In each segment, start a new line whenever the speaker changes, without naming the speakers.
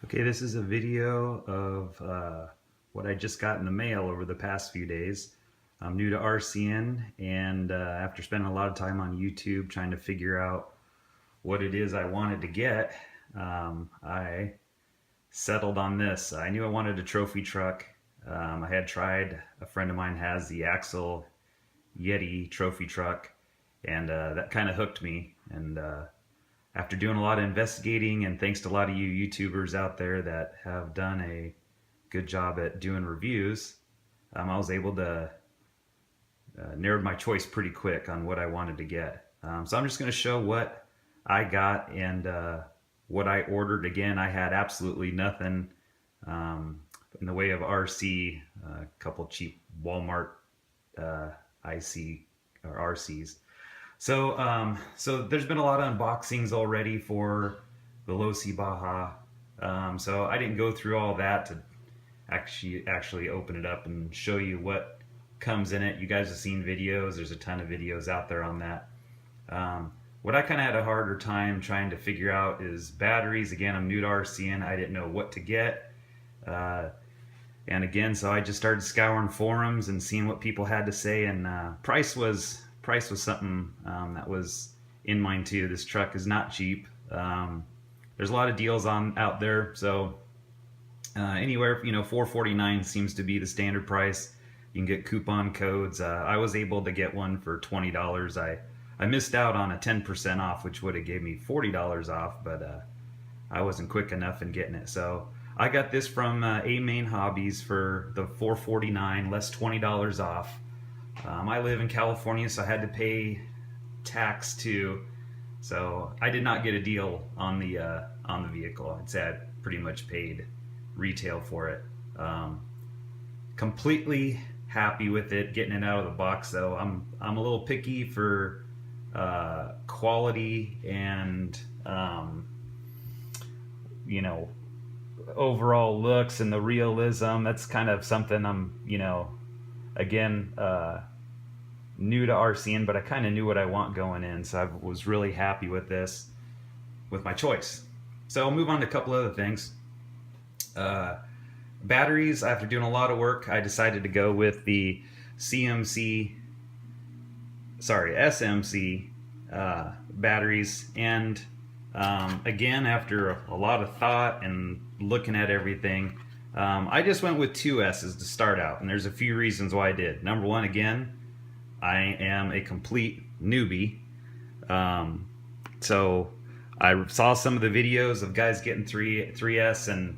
Okay, this is a video of what I just got in the mail over the past few days. I'm new to RCN, and after spending a lot of time on YouTube trying to figure out what it is I wanted to get, I settled on this. I knew I wanted a trophy truck. I had tried, a friend of mine has the Axle Yeti trophy truck, and that kind of hooked me. And after doing a lot of investigating, and thanks to a lot of you YouTubers out there that have done a good job at doing reviews, I was able to narrow my choice pretty quick on what I wanted to get. So I'm just going to show what I got and what I ordered. Again, I had absolutely nothing in the way of RC, a couple cheap Walmart IC or RCs. So there's been a lot of unboxings already for the Losi Baja. So I didn't go through all that to actually open it up and show you what comes in it. You guys have seen videos. There's a ton of videos out there on that. What I kind of had a harder time trying to figure out is batteries. Again, I'm new to RCN. I didn't know what to get. And again, so I just started scouring forums and seeing what people had to say, and price was something that was in mind too. This truck is not cheap. There's a lot of deals out there, so anywhere, $449 seems to be the standard price. You can get coupon codes. I was able to get one for $20. I missed out on a 10% off, which would have gave me $40 off, but I wasn't quick enough in getting it. So I got this from A Main Hobbies for the $449, less $20 off. I live in California, so I had to pay tax too. So I did not get a deal on the vehicle. I'd say I pretty much paid retail for it. Completely happy with it, getting it out of the box though. I'm a little picky for quality and overall looks and the realism. That's kind of something I'm again, new to RCN, but I kind of knew what I want going in, so I was really happy with this, with my choice. So I'll move on to a couple other things. Batteries, after doing a lot of work, I decided to go with the SMC batteries, and again, after a lot of thought and looking at everything, I just went with 2S's to start out, and there's a few reasons why I did. Number one, again, I am a complete newbie. So I saw some of the videos of guys getting 3S, and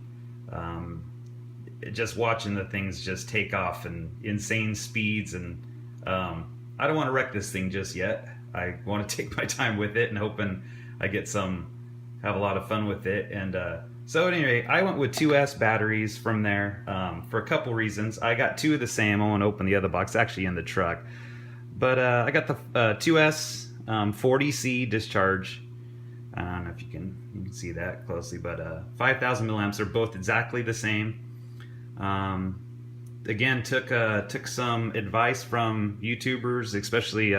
just watching the things just take off and insane speeds, and I don't want to wreck this thing just yet. I want to take my time with it and hoping I have a lot of fun with it. And so anyway, I went with 2S batteries from there for a couple reasons. I got two of the same. I want to open the other box, actually in the truck. But I got the 2S 40C discharge. I don't know if you can see that closely, but 5,000 milliamps. They're both exactly the same. Again, took some advice from YouTubers, especially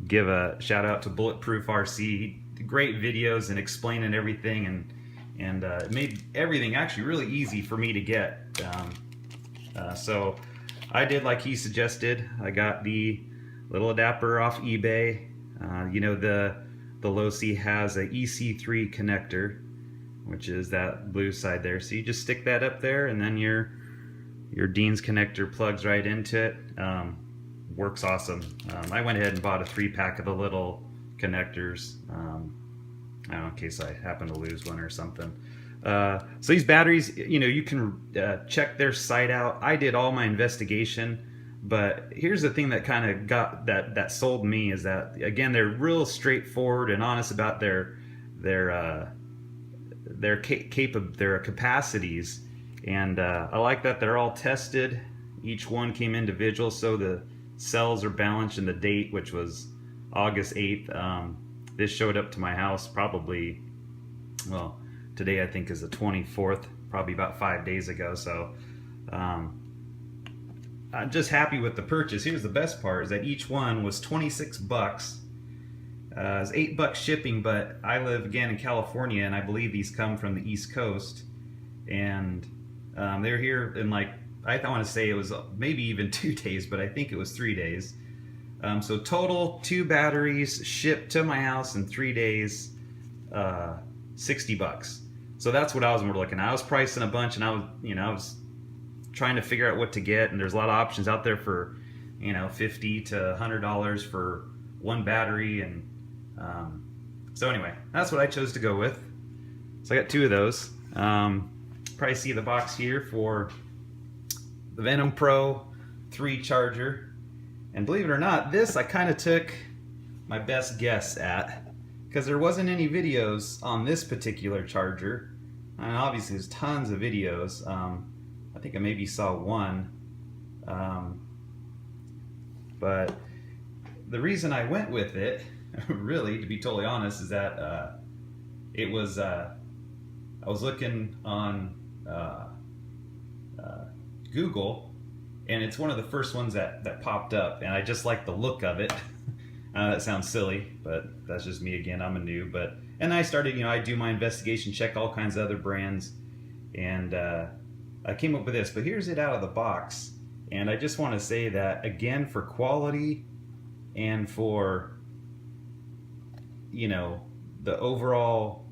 give a shout out to Bulletproof RC. Great videos and explaining everything, and it made everything actually really easy for me to get. So I did like he suggested. I got the little adapter off eBay. The Losi has a EC3 connector, which is that blue side there. So you just stick that up there, and then your Dean's connector plugs right into it. Works awesome. I went ahead and bought a 3-pack of the little connectors. I don't know, in case I happen to lose one or something. So these batteries, you can check their site out. I did all my investigation, but here's the thing that kind of got that sold me is that, again, they're real straightforward and honest about their capacities, and I like that they're all tested. Each one came individual, so the cells are balanced, and the date, which was August 8th. This showed up to my house probably, well, today I think is the 24th, probably about 5 days ago. So I'm just happy with the purchase. Here's the best part, is that each one was 26 bucks. It's $8 shipping, but I live again in California, and I believe these come from the East Coast, and they were here in like, I want to say it was maybe even 2 days, but I think it was 3 days. So total 2 batteries shipped to my house in 3 days, $60. So that's what I was more looking at. I was pricing a bunch, and I was trying to figure out what to get, and there's a lot of options out there for, $50 to $100 for one battery, and so anyway, that's what I chose to go with. So I got 2 of those. Probably see the box here for the Venom Pro 3 charger, and believe it or not, this I kind of took my best guess at, because there wasn't any videos on this particular charger, and obviously there's tons of videos. I think I maybe saw one, but the reason I went with it, really, to be totally honest, is that it was I was looking on Google, and it's one of the first ones that popped up, and I just like the look of it. That sounds silly, but that's just me again. I'm a noob, and I started, I do my investigation, check all kinds of other brands, and I came up with this. But here's it out of the box, and I just want to say that again, for quality and for the overall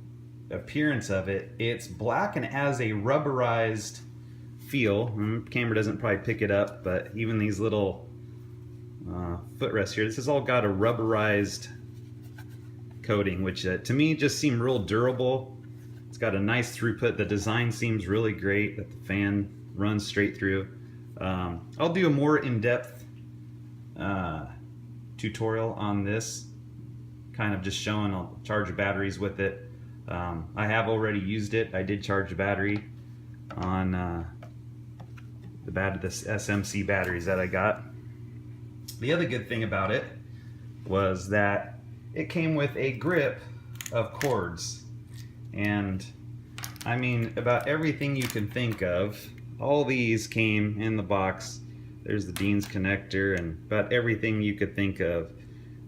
appearance of it, it's black and has a rubberized feel. Camera doesn't probably pick it up, but even these little footrests here, this has all got a rubberized coating, which to me just seemed real durable. It's got a nice throughput. The design seems really great, that the fan runs straight through. I'll do a more in-depth tutorial on this, kind of just showing I'll charge batteries with it. I have already used it. I did charge a battery on the SMC batteries that I got. The other good thing about it was that it came with a grip of cords, and I mean, about everything you can think of, all these came in the box. There's the Dean's connector, and about everything you could think of.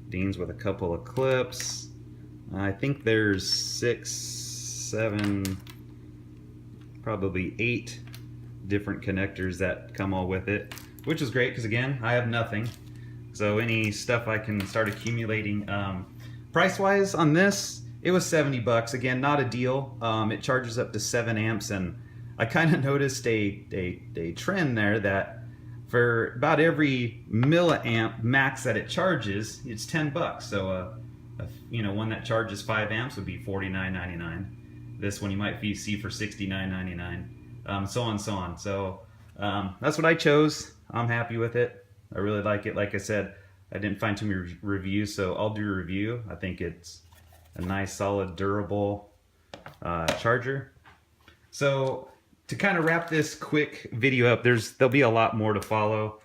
Dean's with a couple of clips. I think there's 6, 7, probably 8 different connectors that come all with it, which is great because again, I have nothing. So any stuff I can start accumulating. Price-wise on this, it was $70. Again, not a deal. It charges up to 7 amps, and I kind of noticed a trend there that for about every milliamp max that it charges, it's $10. So one that charges 5 amps would be $49.99. This one you might see for $69.99. So on and so on. So that's what I chose. I'm happy with it. I really like it. Like I said, I didn't find too many reviews, so I'll do a review. I think it's a nice, solid, durable charger. So to kind of wrap this quick video up, there'll be a lot more to follow.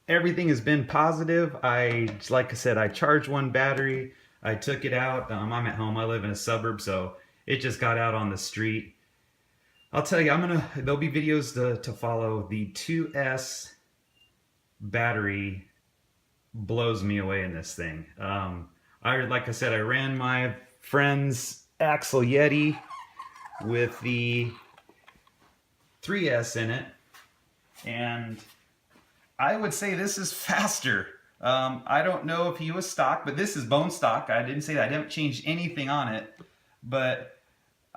Everything has been positive. Like I said, I charged one battery. I took it out. I'm at home. I live in a suburb, so it just got out on the street. I'll tell you, there'll be videos to follow. The 2S battery blows me away in this thing. Like I said, I ran my friend's Axle Yeti with the 3S in it, and I would say this is faster. I don't know if he was stock, but this is bone stock. I didn't say that. I didn't change anything on it, but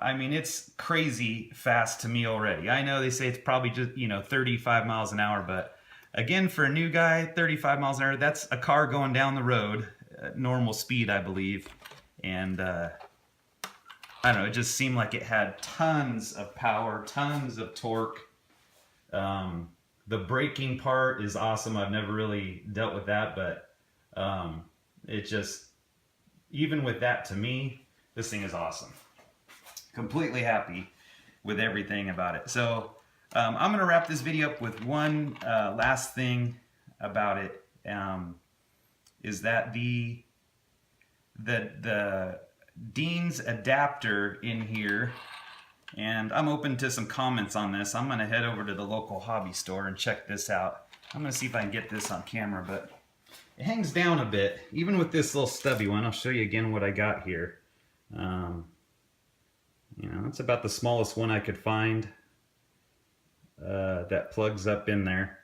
I mean, it's crazy fast to me already. I know they say it's probably just, 35 miles an hour, but again, for a new guy, 35 miles an hour, that's a car going down the road at normal speed, I believe. And I don't know, it just seemed like it had tons of power, tons of torque. The braking part is awesome. I've never really dealt with that, but it just, even with that, to me, this thing is awesome. Completely happy with everything about it. So I'm going to wrap this video up with one last thing about it, is that the Dean's adapter in here, and I'm open to some comments on this. I'm going to head over to the local hobby store and check this out. I'm going to see if I can get this on camera, but it hangs down a bit, even with this little stubby one. I'll show you again what I got here. You know, it's about the smallest one I could find that plugs up in there.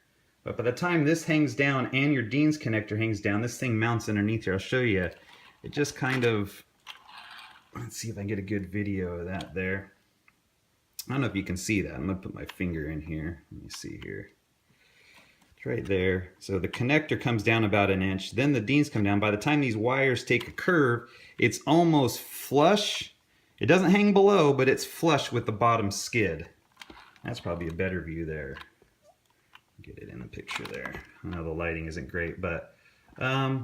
But by the time this hangs down and your Dean's connector hangs down, this thing mounts underneath here. I'll show you. It just kind of, let's see if I can get a good video of that there. I don't know if you can see that. I'm going to put my finger in here. Let me see here. It's right there. So the connector comes down about an inch. Then the Deans come down. By the time these wires take a curve, it's almost flush. It doesn't hang below, but it's flush with the bottom skid. That's probably a better view there. Get it in the picture there. I know the lighting isn't great, but I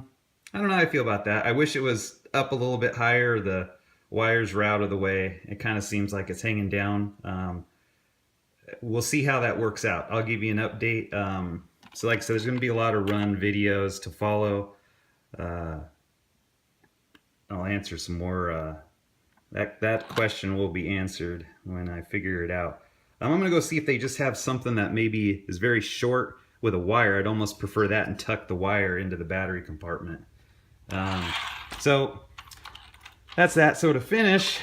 don't know how I feel about that. I wish it was up a little bit higher. The wires are out of the way. It kind of seems like it's hanging down. We'll see how that works out. I'll give you an update. So like I said, there's going to be a lot of run videos to follow. I'll answer some more. That question will be answered when I figure it out. I'm going to go see if they just have something that maybe is very short with a wire. I'd almost prefer that and tuck the wire into the battery compartment. So that's that. So to finish,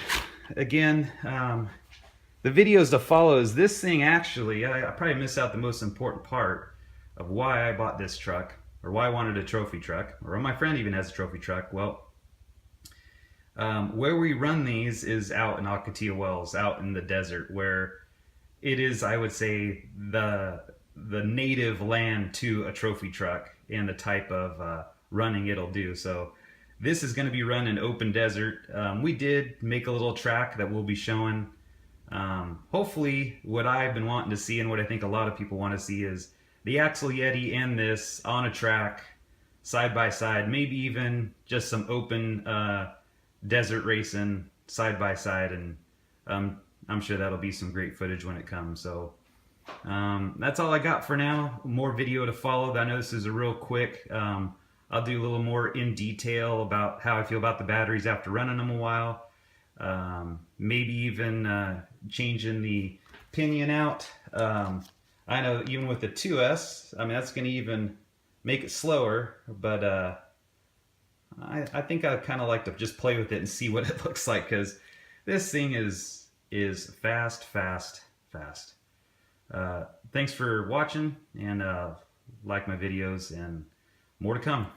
again, the videos to follow is this thing actually, I probably missed out the most important part of why I bought this truck, or why I wanted a trophy truck, or my friend even has a trophy truck. Well, where we run these is out in Ocotillo Wells, out in the desert, where it is, I would say, the native land to a trophy truck and the type of running it'll do. So this is going to be run in open desert. We did make a little track that we'll be showing. Hopefully what I've been wanting to see, and what I think a lot of people want to see, is the Axle Yeti and this on a track side by side, maybe even just some open desert racing side by side, and I'm sure that'll be some great footage when it comes. So that's all I got for now. More video to follow. I know this is a real quick. I'll do a little more in detail about how I feel about the batteries after running them a while. Maybe even changing the pinion out. I know even with the 2S, I mean, that's going to even make it slower, but I think I kind of like to just play with it and see what it looks like, because this thing is fast. Thanks for watching, and like my videos, and more to come.